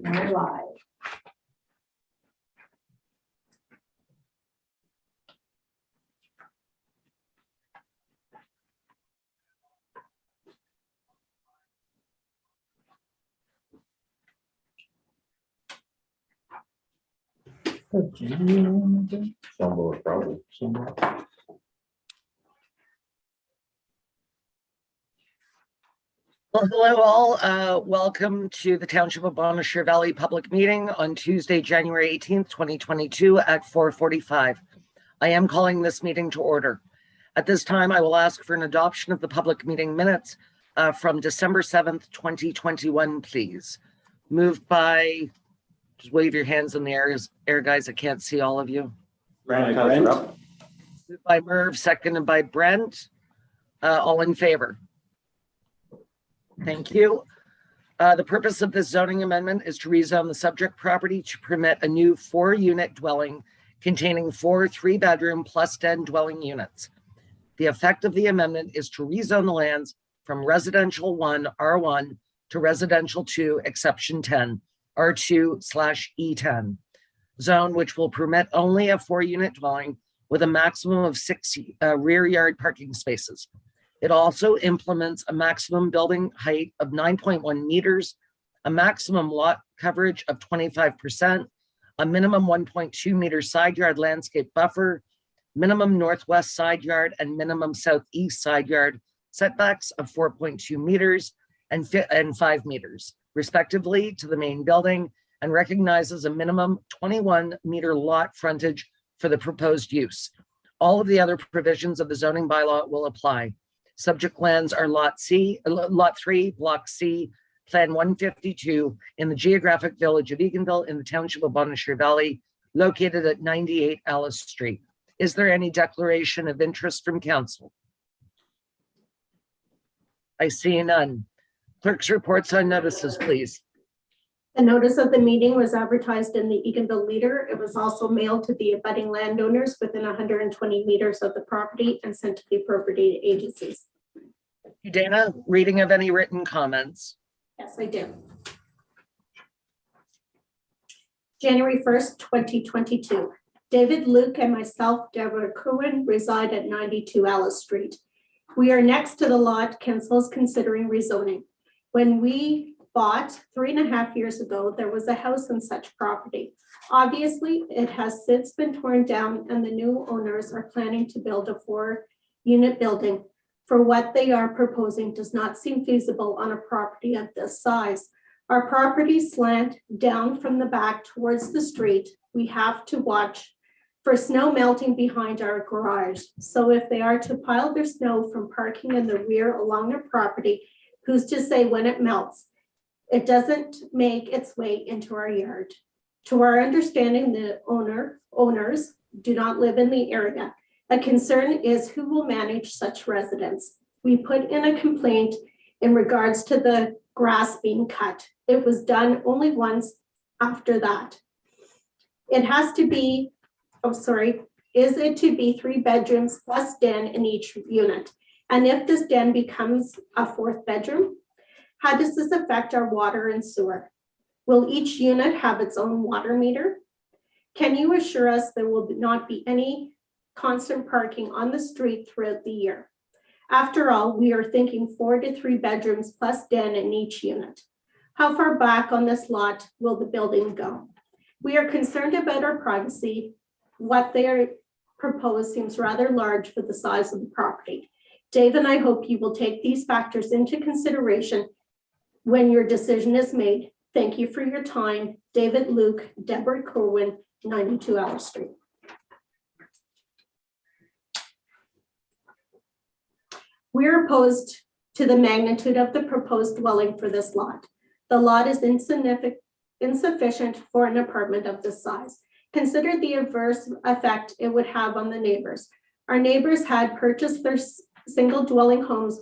We're live. Somewhere, probably somewhere. Well, hello all. Welcome to the Township of Bonnechere Valley public meeting on Tuesday, January 18th, 2022 at 4:45. I am calling this meeting to order. At this time, I will ask for an adoption of the public meeting minutes from December 7th, 2021, please. Moved by, just wave your hands in the air, guys. I can't see all of you. Brent has it up. Moved by Merv, seconded by Brent. All in favor? Thank you. The purpose of this zoning amendment is to rezone the subject property to permit a new 4-unit dwelling containing 4 3-bedroom plus den dwelling units. The effect of the amendment is to rezone the lands from residential 1 R1 to residential 2 exception 10 R2/E10 zone, which will permit only a 4-unit dwelling with a maximum of 6 rear yard parking spaces. It also implements a maximum building height of 9.1 meters, a maximum lot coverage of 25%, a minimum 1.2 meter side yard landscape buffer, minimum northwest side yard and minimum southeast side yard setbacks of 4.2 meters and 5 meters, respectively, to the main building, and recognizes a minimum 21 meter lot frontage for the proposed use. All of the other provisions of the zoning bylaw will apply. Subject lands are Lot 3, Block C, Plan 152 in the geographic village of Eganville in the Township of Bonnechere Valley, located at 98 Alice Street. Is there any declaration of interest from council? I see none. Clerk's reports on notices, please. The notice of the meeting was advertised in the Eganville Leader. It was also mailed to the abutting landowners within 120 meters of the property and sent to the appropriate agencies. Dana, reading of any written comments? Yes, I do. January 1st, 2022. David, Luke, and myself, Deborah Kerwin, reside at 92 Alice Street. We are next to the lot council is considering rezoning. When we bought 3.5 years ago, there was a house on such property. Obviously, it has since been torn down and the new owners are planning to build a 4-unit building. For what they are proposing does not seem feasible on a property of this size. Our property slant down from the back towards the street. We have to watch for snow melting behind our garage. So if they are to pile their snow from parking in the rear along their property, who's to say when it melts? It doesn't make its way into our yard. To our understanding, the owners do not live in the area. A concern is who will manage such residents. We put in a complaint in regards to the grass being cut. It was done only once after that. It has to be, is it to be 3 bedrooms plus den in each unit? And if this den becomes a 4th bedroom, how does this affect our water and sewer? Will each unit have its own water meter? Can you assure us there will not be any constant parking on the street throughout the year? After all, we are thinking 4 to 3 bedrooms plus den in each unit. How far back on this lot will the building go? We are concerned about our privacy. What they are proposed seems rather large for the size of the property. Dave and I hope you will take these factors into consideration when your decision is made. Thank you for your time. David, Luke, Deborah Kerwin, 92 Alice Street. We're opposed to the magnitude of the proposed dwelling for this lot. The lot is insufficient for an apartment of this size. Consider the adverse effect it would have on the neighbors. Our neighbors had purchased their single dwelling homes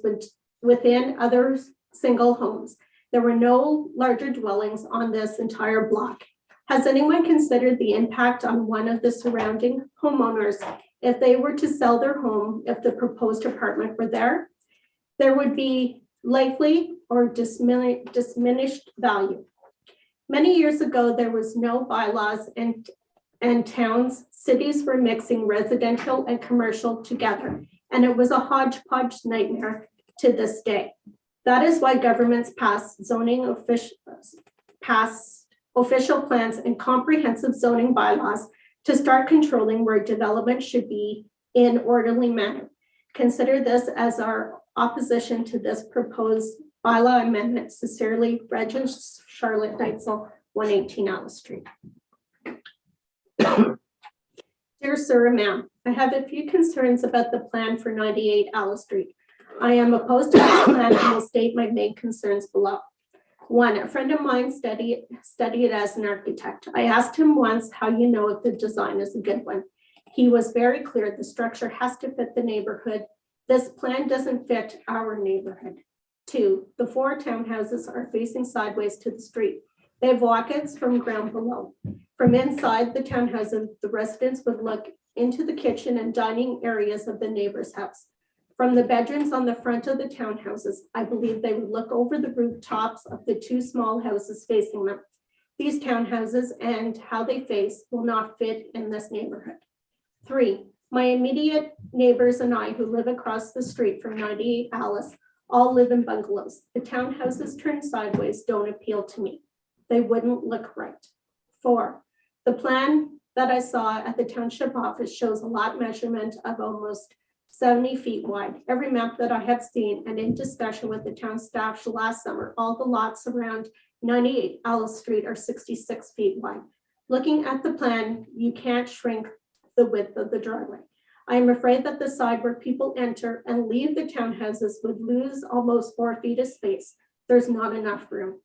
within other single homes. There were no larger dwellings on this entire block. Has anyone considered the impact on one of the surrounding homeowners if they were to sell their home if the proposed apartment were there? There would be likely or diminished value. Many years ago, there was no bylaws and towns, cities were mixing residential and commercial together, and it was a hodgepodge nightmare to this day. That is why governments pass official plans and comprehensive zoning bylaws to start controlling where development should be in orderly manner. Consider this as our opposition to this proposed bylaw amendment. Sincerely, Regis Charlotte Neitzel, 118 Alice Street. Dear Sir and Ma'am, I have a few concerns about the plan for 98 Alice Street. I am opposed to this plan and will state my main concerns below. One, a friend of mine studied as an architect. I asked him once how you know if the design is a good one. He was very clear the structure has to fit the neighborhood. This plan doesn't fit our neighborhood. Two, the 4 townhouses are facing sideways to the street. They have walkouts from ground below. From inside the townhouses, the residents would look into the kitchen and dining areas of the neighbor's house. From the bedrooms on the front of the townhouses, I believe they would look over the rooftops of the 2 small houses facing them. These townhouses and how they face will not fit in this neighborhood. 3, my immediate neighbors and I who live across the street from 98 Alice all live in bungalows. The townhouses turned sideways don't appeal to me. They wouldn't look right. 4, the plan that I saw at the township office shows a lot measurement of almost 70 feet wide. Every map that I have seen and in discussion with the town staff last summer, all the lots around 98 Alice Street are 66 feet wide. Looking at the plan, you can't shrink the width of the driveway. I am afraid that the side where people enter and leave the townhouses would lose almost 4 feet of space. There's not enough room.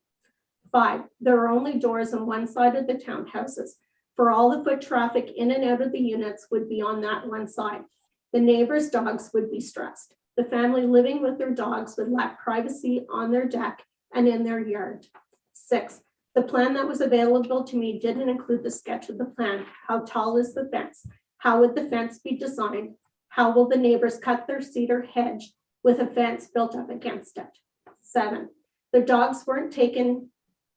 5, there are only doors on one side of the townhouses. For all the foot traffic in and out of the units would be on that one side. The neighbors' dogs would be stressed. The family living with their dogs would lack privacy on their deck and in their yard. 6, the plan that was available to me didn't include the sketch of the plan. How tall is the fence? How would the fence be designed? How will the neighbors cut their cedar hedge with a fence built up against it? 7, the dogs weren't taken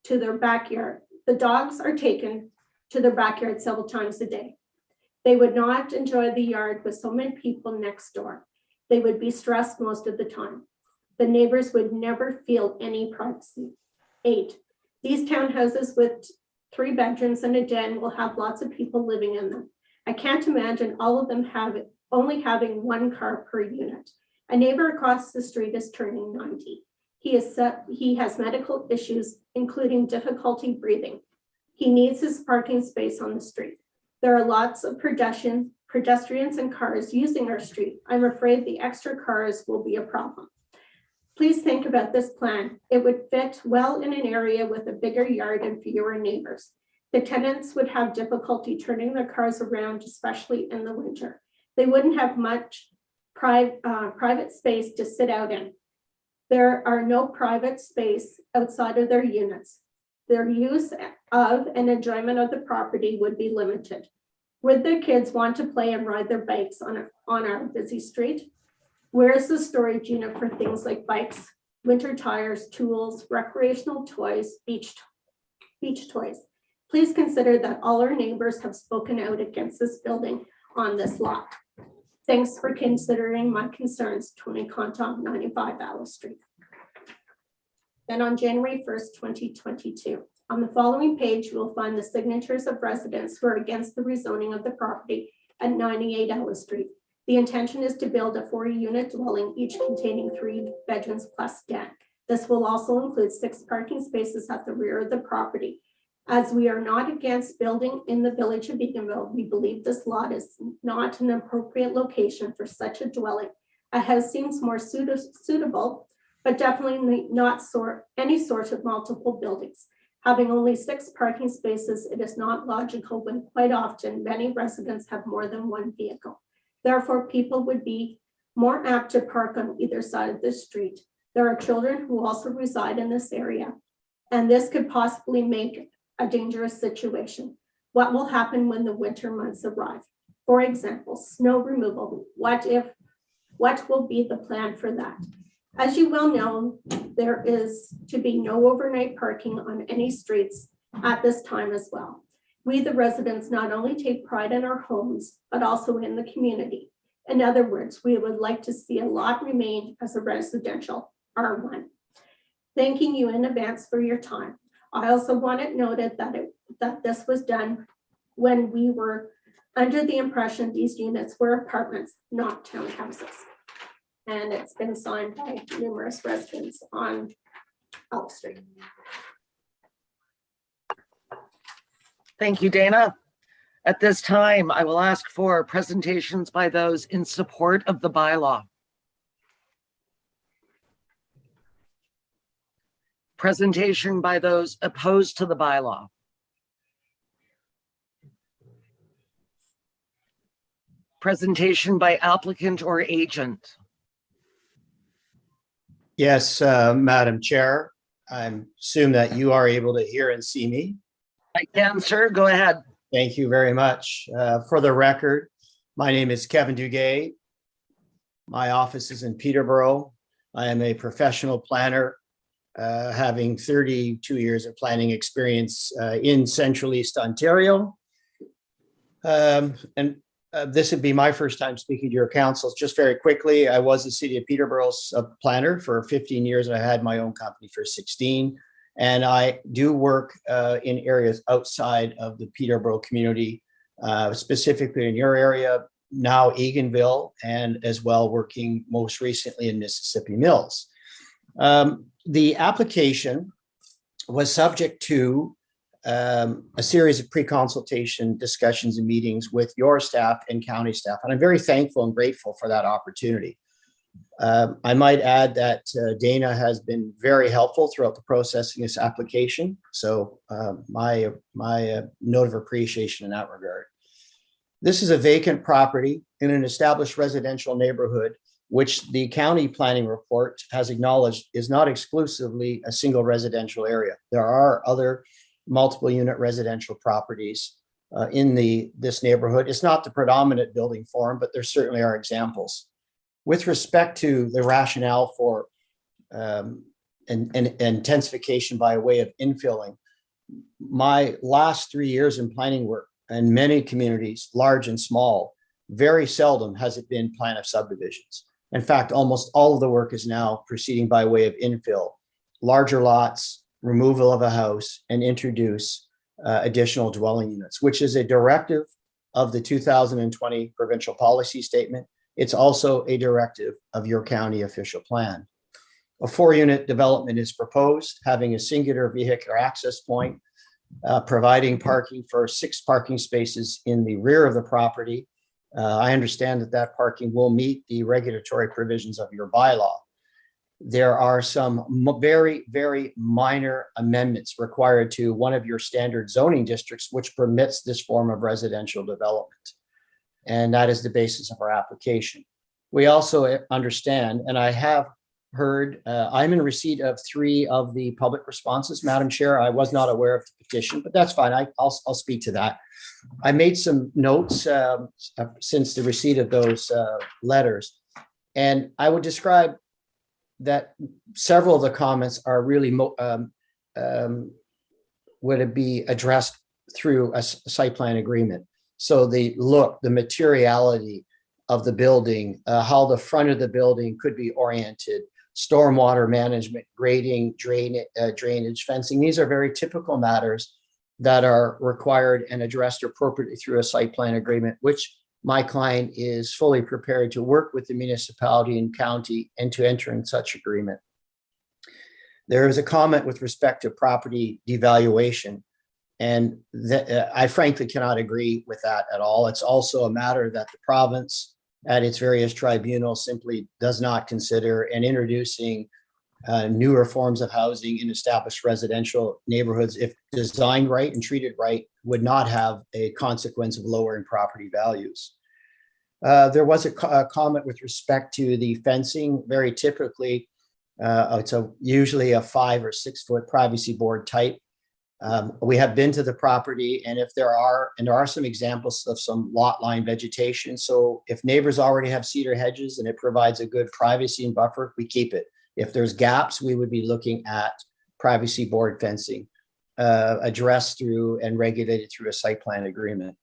to their backyard. The dogs are taken to their backyard several times a day. They would not enjoy the yard with so many people next door. They would be stressed most of the time. The neighbors would never feel any privacy. 8, these townhouses with 3 bedrooms and a den will have lots of people living in them. I can't imagine all of them only having 1 car per unit. A neighbor across the street is turning 90. He has medical issues, including difficulty breathing. He needs his parking space on the street. There are lots of pedestrians and cars using our street. I'm afraid the extra cars will be a problem. Please think about this plan. It would fit well in an area with a bigger yard and fewer neighbors. The tenants would have difficulty turning their cars around, especially in the winter. They wouldn't have much private space to sit out in. There are no private space outside of their units. Their use of and enjoyment of the property would be limited. Would their kids want to play and ride their bikes on our busy street? Where's the storage unit for things like bikes, winter tires, tools, recreational toys, beach toys? Please consider that all our neighbors have spoken out against this building on this lot. Thanks for considering my concerns. Tony Contom, 95 Alice Street. Then on January 1st, 2022, on the following page, you will find the signatures of residents who are against the rezoning of the property at 98 Alice Street. The intention is to build a 40-unit dwelling, each containing 3 bedrooms plus den. This will also include 6 parking spaces at the rear of the property. As we are not against building in the village of Beaconville, we believe this lot is not an appropriate location for such a dwelling. A house seems more suitable, but definitely not any sort of multiple buildings. Having only 6 parking spaces, it is not logical when quite often many residents have more than 1 vehicle. Therefore, people would be more apt to park on either side of the street. There are children who also reside in this area, and this could possibly make a dangerous situation. What will happen when the winter months arrive? For example, snow removal. What will be the plan for that? As you well know, there is to be no overnight parking on any streets at this time as well. We, the residents, not only take pride in our homes, but also in the community. In other words, we would like to see a lot remain as a residential R1. Thanking you in advance for your time. I also want it noted that this was done when we were under the impression these units were apartments, not townhouses. And it's been signed by numerous residents on Elk Street. Thank you, Dana. At this time, I will ask for presentations by those in support of the bylaw. Presentation by those opposed to the bylaw. Presentation by applicant or agent. Yes, Madam Chair, I assume that you are able to hear and see me. I can, sir. Go ahead. Thank you very much. For the record, my name is Kevin Duguay. My office is in Peterborough. I am a professional planner, having 32 years of planning experience in Central East Ontario. This would be my first time speaking to your councils. Just very quickly, I was the City of Peterborough's planner for 15 years. And I had my own company for 16. And I do work in areas outside of the Peterborough community, specifically in your area, now Eganville, and as well working most recently in Mississippi Mills. The application was subject to a series of pre-consultation discussions and meetings with your staff and county staff. And I'm very thankful and grateful for that opportunity. I might add that Dana has been very helpful throughout the processing of this application. So my note of appreciation in that regard. This is a vacant property in an established residential neighborhood, which the county planning report has acknowledged is not exclusively a single residential area. There are other multiple unit residential properties in this neighborhood. It's not the predominant building form, but there certainly are examples. With respect to the rationale for intensification by way of infilling, my last 3 years in planning work in many communities, large and small, very seldom has it been plan of subdivisions. In fact, almost all of the work is now proceeding by way of infill, larger lots, removal of a house, and introduce additional dwelling units, which is a directive of the 2020 provincial policy statement. It's also a directive of your county official plan. A 4-unit development is proposed, having a singular vehicular access point, providing parking for 6 parking spaces in the rear of the property. I understand that parking will meet the regulatory provisions of your bylaw. There are some very, very minor amendments required to one of your standard zoning districts, which permits this form of residential development. And that is the basis of our application. We also understand, and I have heard, I'm in receipt of 3 of the public responses, Madam Chair. I was not aware of the petition, but that's fine. I'll speak to that. I made some notes since the receipt of those letters, and I would describe that several of the comments are really would it be addressed through a site plan agreement. So the look, the materiality of the building, how the front of the building could be oriented, stormwater management, grading, drainage, fencing. These are very typical matters that are required and addressed appropriately through a site plan agreement, which my client is fully prepared to work with the municipality and county and to enter in such agreement. There is a comment with respect to property devaluation, and I frankly cannot agree with that at all. It's also a matter that the province at its various tribunals simply does not consider, and introducing newer forms of housing in established residential neighborhoods, if designed right and treated right, would not have a consequence of lowering property values. There was a comment with respect to the fencing. Very typically, it's usually a 5 or 6 foot privacy board type. We have been to the property, and if there are some examples of some lot line vegetation. So if neighbors already have cedar hedges and it provides a good privacy and buffer, we keep it. If there's gaps, we would be looking at privacy board fencing. addressed through and regulated through a site plan agreement.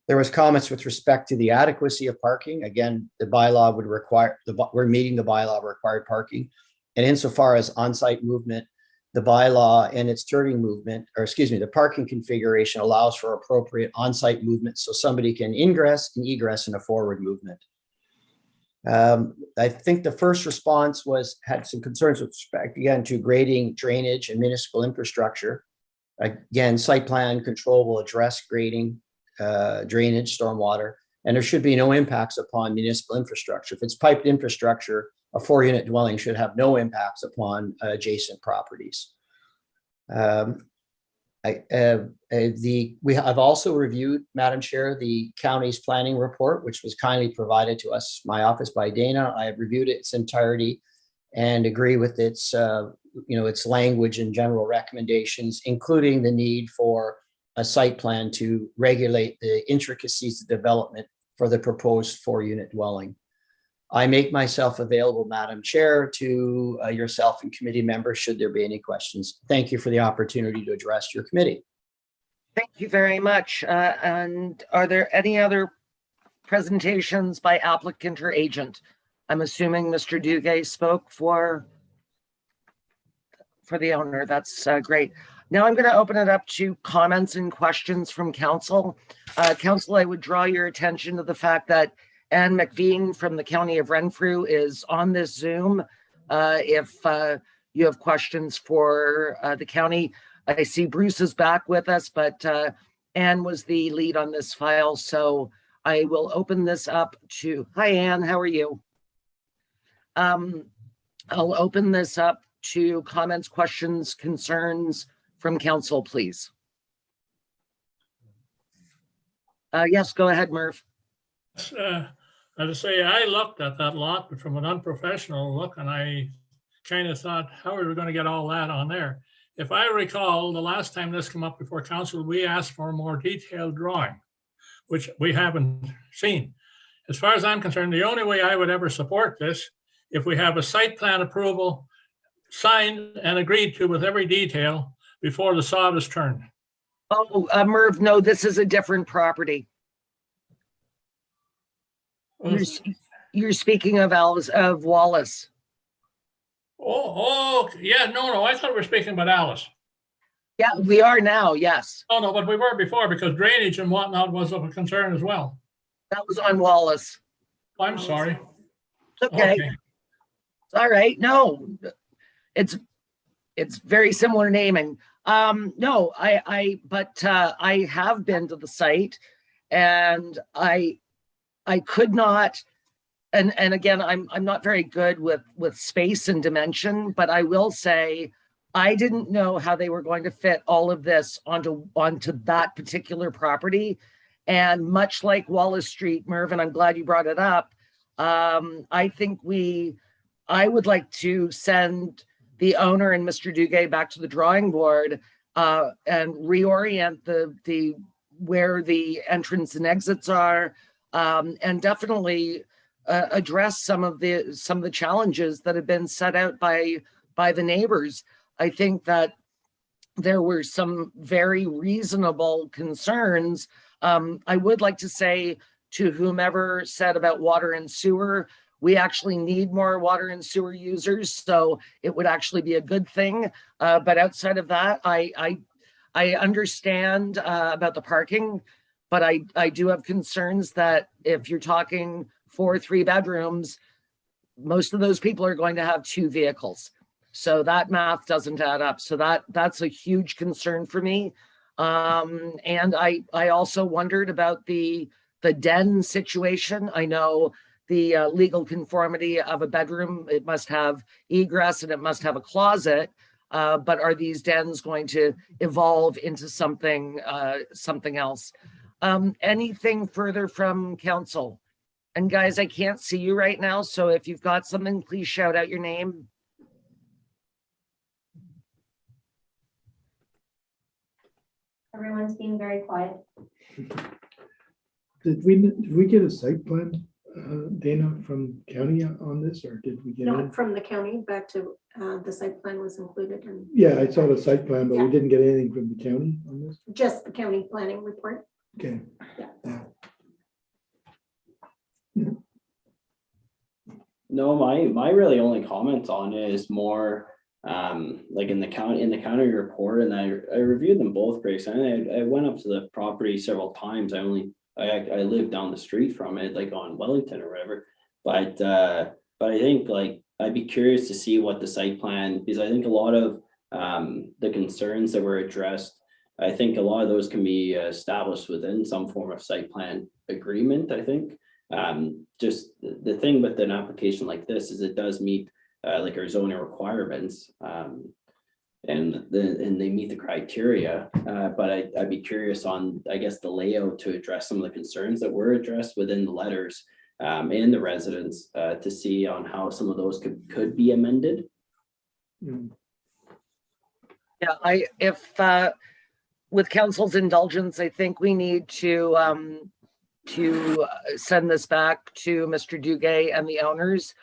There was comments with respect to the adequacy of parking. Again, the bylaw would require, we're meeting the bylaw required parking. And insofar as on-site movement, the bylaw and its turning movement, or excuse me, the parking configuration allows for appropriate on-site movement so somebody can ingress and egress in a forward movement. I think the first response had some concerns with respect, again, to grading, drainage, and municipal infrastructure. Again, site plan control will address grading, drainage, stormwater, and there should be no impacts upon municipal infrastructure. If it's piped infrastructure, a 4-unit dwelling should have no impacts upon adjacent properties. I've also reviewed, Madam Chair, the county's planning report, which was kindly provided to us, my office, by Dana. I have reviewed it its entirety and agree with its, its language and general recommendations, including the need for a site plan to regulate the intricacies of development for the proposed 4-unit dwelling. I make myself available, Madam Chair, to yourself and committee members should there be any questions. Thank you for the opportunity to address your committee. Thank you very much. And are there any other presentations by applicant or agent? I'm assuming Mr. Duguay spoke for the owner. That's great. Now I'm going to open it up to comments and questions from council. Council, I would draw your attention to the fact that Anne McVean from the County of Renfrew is on this Zoom. If you have questions for the county, I see Bruce is back with us, but Anne was the lead on this file. So I will open this up to, hi Anne, how are you? I'll open this up to comments, questions, concerns from council, please. Yes, go ahead, Murph. As I say, I looked at that lot, but from an unprofessional look, and I kind of thought, how are we going to get all that on there? If I recall, the last time this came up before council, we asked for a more detailed drawing, which we haven't seen. As far as I'm concerned, the only way I would ever support this, if we have a site plan approval signed and agreed to with every detail before the sod is turned. Oh, Merv, no, this is a different property. You're speaking of Wallace. Oh, yeah, no, I thought we were speaking about Alice. Yeah, we are now, yes. Oh, no, but we were before because drainage and whatnot was of a concern as well. That was on Wallace. I'm sorry. It's okay. It's all right. No, it's very similar naming. No, I have been to the site and I could not, and again, I'm not very good with space and dimension, but I will say I didn't know how they were going to fit all of this onto that particular property. And much like Wallace Street, Mervyn, I'm glad you brought it up. I think I would like to send the owner and Mr. Duguay back to the drawing board and reorient the where the entrance and exits are, and definitely address some of the challenges that have been set out by the neighbors. I think that there were some very reasonable concerns. I would like to say to whomever said about water and sewer, we actually need more water and sewer users, so it would actually be a good thing. But outside of that, I understand about the parking, but I do have concerns that if you're talking 4 3-bedrooms, most of those people are going to have 2 vehicles. So that math doesn't add up. So that's a huge concern for me. And I also wondered about the den situation. I know the legal conformity of a bedroom, it must have egress and it must have a closet. But are these dens going to evolve into something else? Anything further from council? And guys, I can't see you right now. So if you've got something, please shout out your name. Everyone's being very quiet. Did we get a site plan Dana from county on this, or did we get Not in? from the county, back to the site plan was included in Yeah, I saw the site plan, but we Yeah. didn't get anything from the county on this. just the county planning report. Okay. No, my really only comment on it is more like in the county report, and I reviewed them both, Grace, and I went up to the property several times. I live down the street from it, like on Wellington or whatever. But I think like I'd be curious to see what the site plan, because I think a lot of the concerns that were addressed, I think a lot of those can be established within some form of site plan agreement, I think. Just the thing with an application like this is it does meet like our zoning requirements, and they meet the criteria. But I'd be curious on, I guess, the layout to address some of the concerns that were addressed within the letters and the residents to see on how some of those could be amended. Mm. Yeah, if with council's indulgence, I think we need to send this back to Mr. Duguay and the owners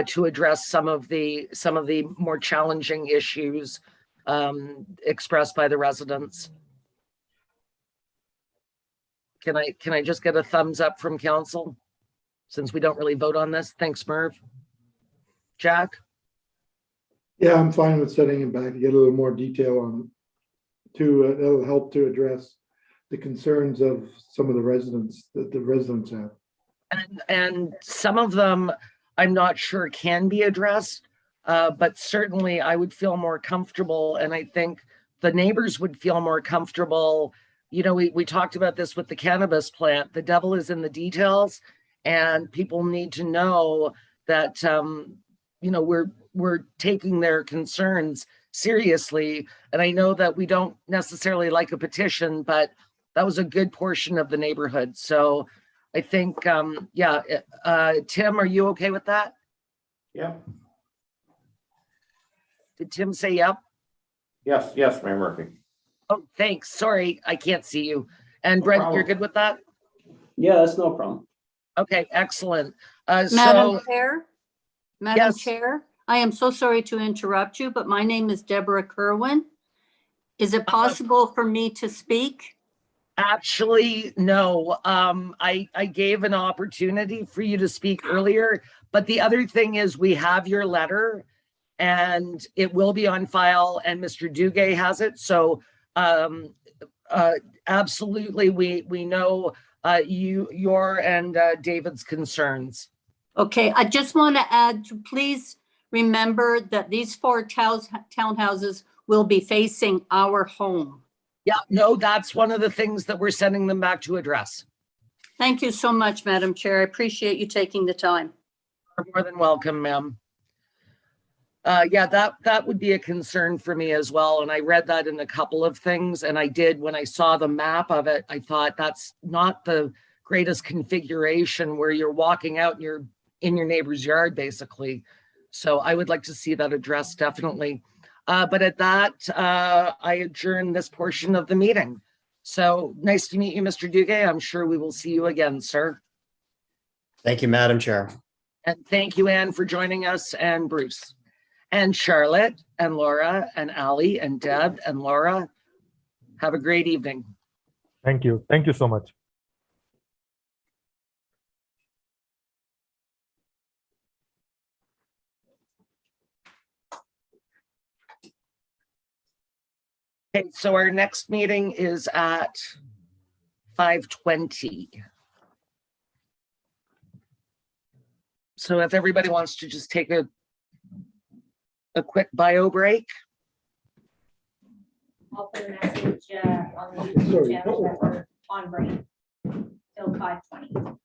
to address some of the more challenging issues expressed by the residents. Can I just get a thumbs up from council, since we don't really vote on this? Thanks, Merv. Jack? Yeah, I'm fine with setting it back to get a little more detail on it. That'll help to address the concerns of some of the residents that the residents have. And some of them I'm not sure can be addressed, but certainly I would feel more comfortable, and I think the neighbors would feel more comfortable. You know, we talked about this with the cannabis plant. The devil is in the details, and people need to know that you know, we're taking their concerns seriously. And I know that we don't necessarily like a petition, but that was a good portion of the neighborhood. So I think, yeah, Tim, are you okay with that? Yeah. Did Tim say yep? Yes, Mayor Murphy. Oh, thanks. Sorry, I can't see you. And No Brent, problem. you're good with that? Yeah, that's no problem. Okay, excellent. Madam Chair, Madam Yes. Chair, I am so sorry to interrupt you, but my name is Deborah Kerwin. Is it possible for me to speak? Actually, no. I gave an opportunity for you to speak earlier, but the other thing is we have your letter and it will be on file, and Mr. Duguay has it. So absolutely, we know your and David's concerns. Okay, I just want to add to please remember that these 4 townhouses will be facing our home. Yeah, no, that's one of the things that we're sending them back to address. Thank you so much, Madam Chair. I appreciate you taking the time. You're more than welcome, ma'am. Yeah, that would be a concern for me as well. And I read that in a couple of things. And I did, when I saw the map of it, I thought that's not the greatest configuration where you're walking out and you're in your neighbor's yard, basically. So I would like to see that addressed, definitely. But at that, I adjourn this portion of the meeting. So nice to meet you, Mr. Duguay. I'm sure we will see you again, sir. Thank you, Madam Chair. And thank you, Anne, for joining us, and Bruce, and Charlotte, and Laura, and Ali, and Deb, and Laura. Have a great evening. Thank you. Thank you so much. Okay, so our next meeting is at 5:20. So if everybody wants to just take a quick bio break. I'll put a message on the YouTube Sorry. channel that we're on break till 5:20.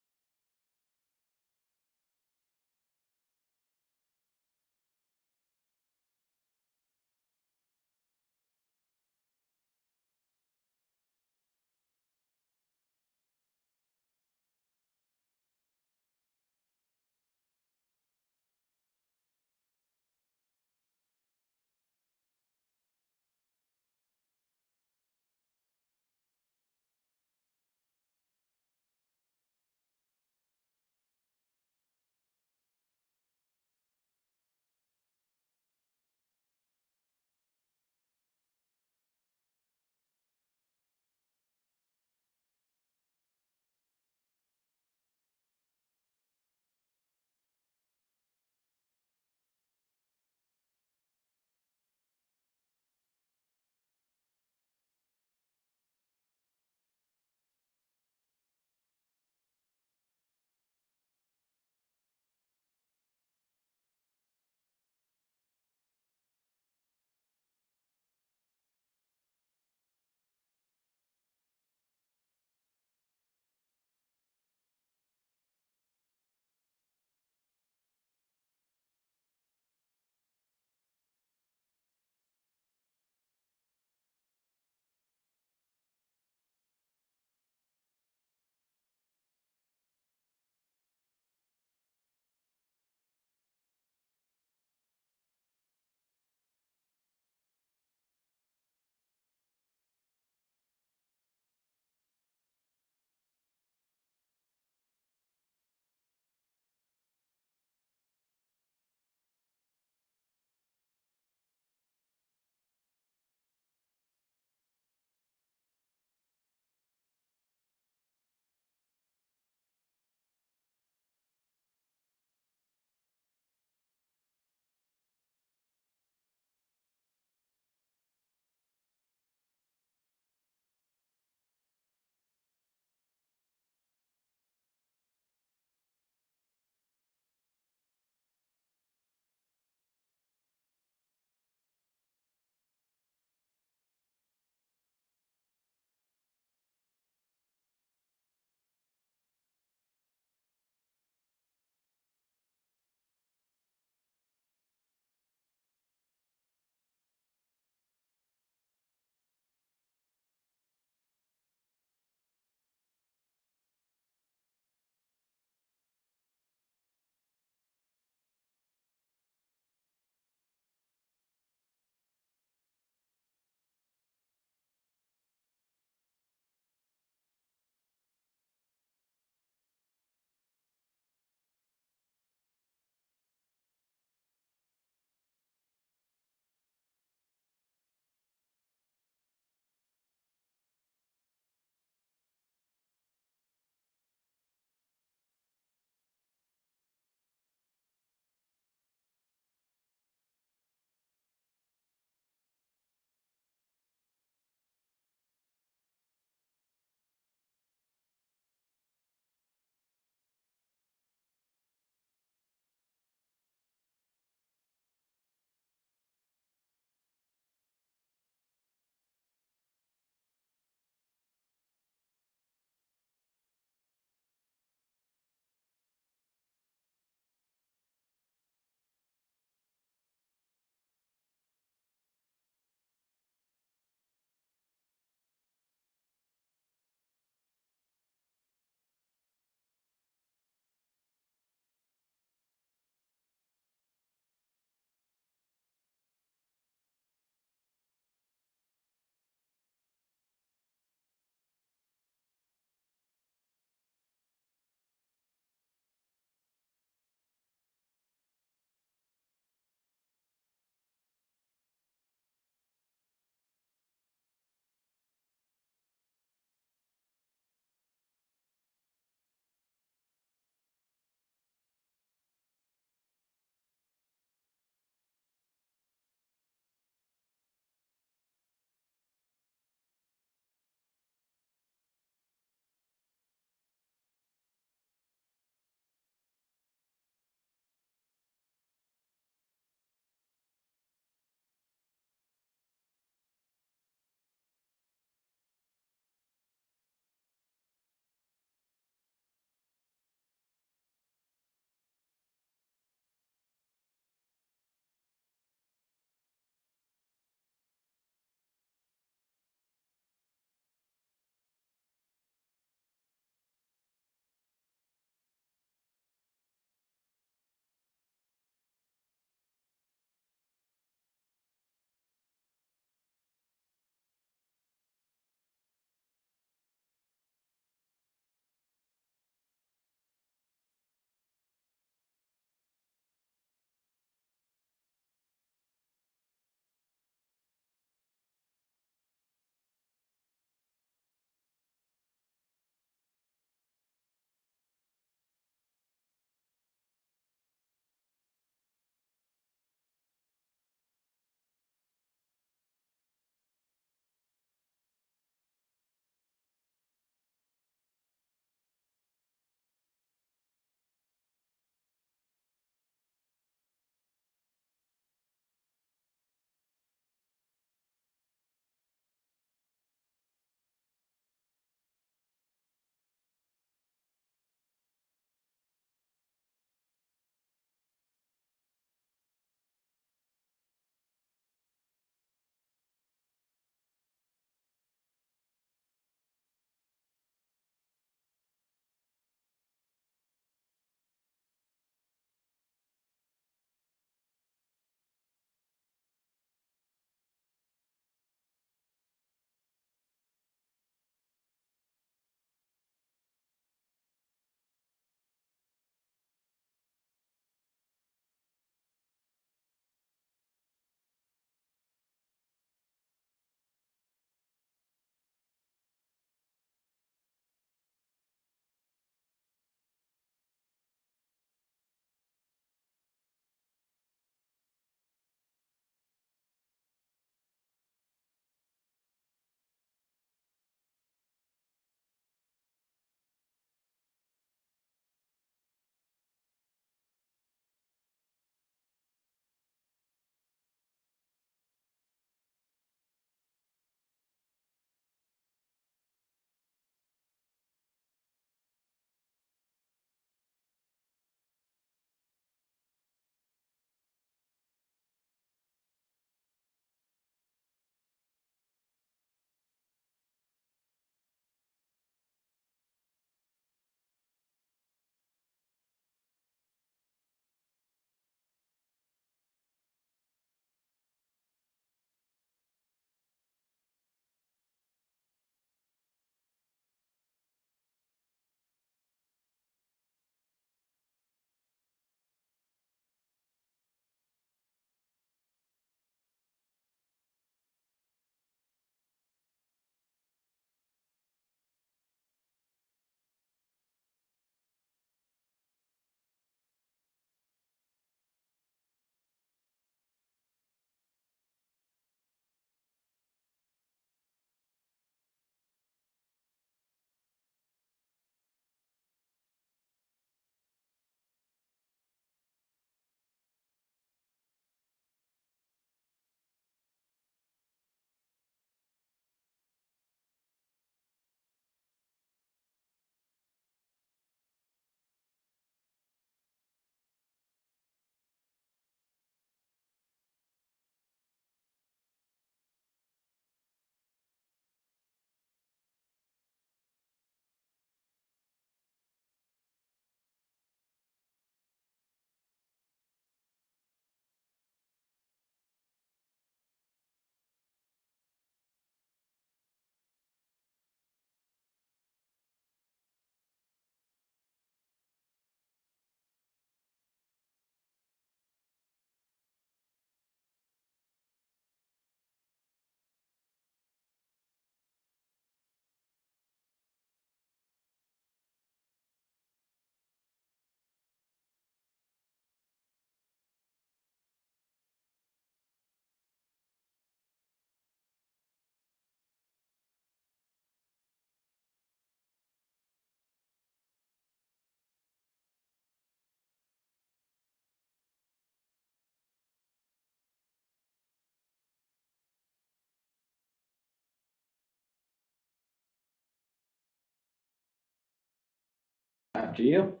Back to you.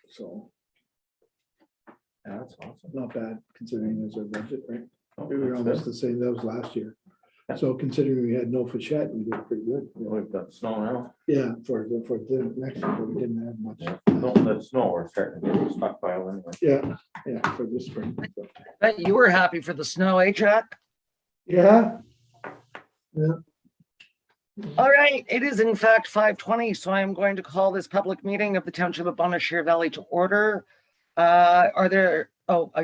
So, Yeah, that's awesome. not bad considering there's our budget, right? Oh, We were that's almost good. the same, that was last year. Yeah. So considering we had no Fichette, we did pretty good. We've got snow now. Yeah, for the next year, we didn't have much. No, that snow, we're starting to get stockpile anyway. Yeah, for this spring. So, Bet you were happy for the snow, eh, Jack? yeah. All right, it is in fact 5:20, so I am going to call this public meeting of the Township of Bonnechere Valley to order. I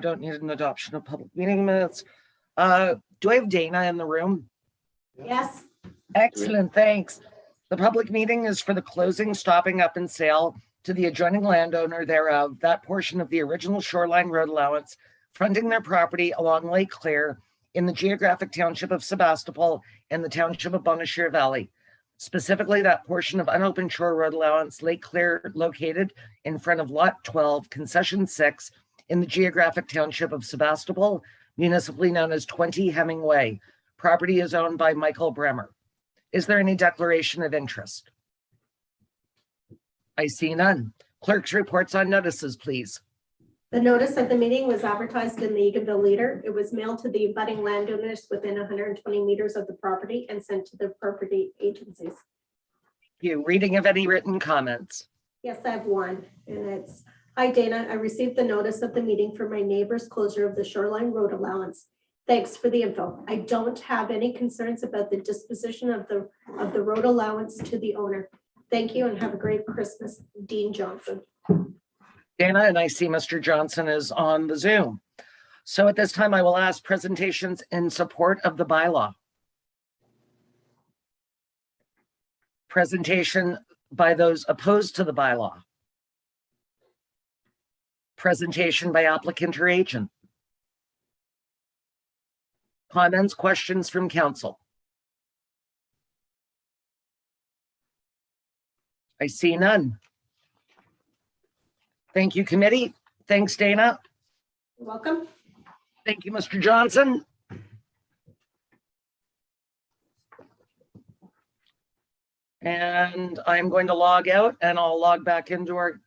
don't need an adoption of public meeting minutes. Do I have Dana in the room? Yes, Excellent, thanks. The public meeting is for the closing, stopping up and sale to the adjoining landowner thereof, that portion of the original shoreline road allowance fronting their property along Lake Claire in the geographic township of Sebastopol and the township of Bonnechere Valley. Specifically, that portion of unopened shore road allowance, Lake Claire, located in front of Lot 12, Concession 6, in the geographic township of Sebastopol, municipally known as 20 Hemingway. Property is owned by Michael Bremer. Is there any declaration of interest? I see none. Clerk's reports on notices, please. the notice of the meeting was advertised in the Eaganville Leader. It was mailed to the abutting landowners within 120 meters of the property and sent to the property agencies. You reading of any written comments? Yes, I have one, and it's, hi Dana, I received the notice of the meeting for my neighbor's closure of the shoreline road allowance. Thanks for the info. I don't have any concerns about the disposition of the road allowance to the owner. Thank you and have a great Christmas, Dean Johnson. Dana, and I see Mr. Johnson is on the Zoom. So at this time, I will ask presentations in support of the bylaw. Presentation by those opposed to the bylaw. Presentation by applicant or agent. Comments, questions from council. I see none. Thank you, committee. Thanks, Dana. You're welcome. Thank you, Mr. Johnson. And I'm going to log out and I'll log back into our